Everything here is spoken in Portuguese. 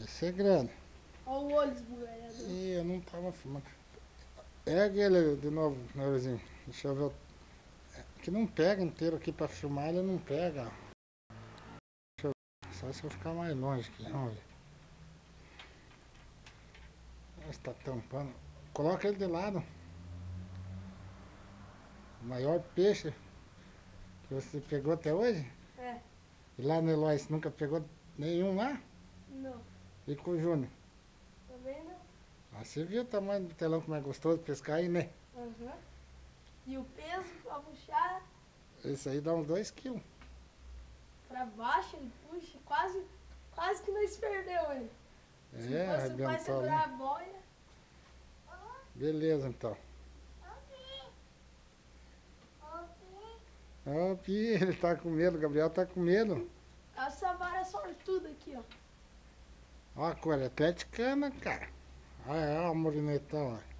Esse é grande. Olha o olho esbugalhado. Ih, eu não tava filmando. Pega ele de novo, Neurozinho. Deixa eu ver. Que não pega inteiro aqui pra filmar, ele não pega. Só se eu ficar mais longe aqui. Vamos ver. Está tampando. Coloca ele de lado. O maior peixe que você pegou até hoje? É. E lá no Eloy você nunca pegou nenhum lá? Não. E com o Júnior? Também não. Ah, você viu o tamanho do telão como é gostoso de pescar aí, né? Aham. E o peso pra puxar Esse aí dá uns 2 quilos. pra baixo, ele puxa. Quase que nós perdeu ele. Se É, fosse o pai arrebentou ali. segurar a boia. Beleza, então. Ó, Pi, ele tá com medo, o Gabriel tá com medo. Essa vara sortuda aqui, ó. Ó, a cor é atleticana, cara. Olha, olha o morenetão, ó.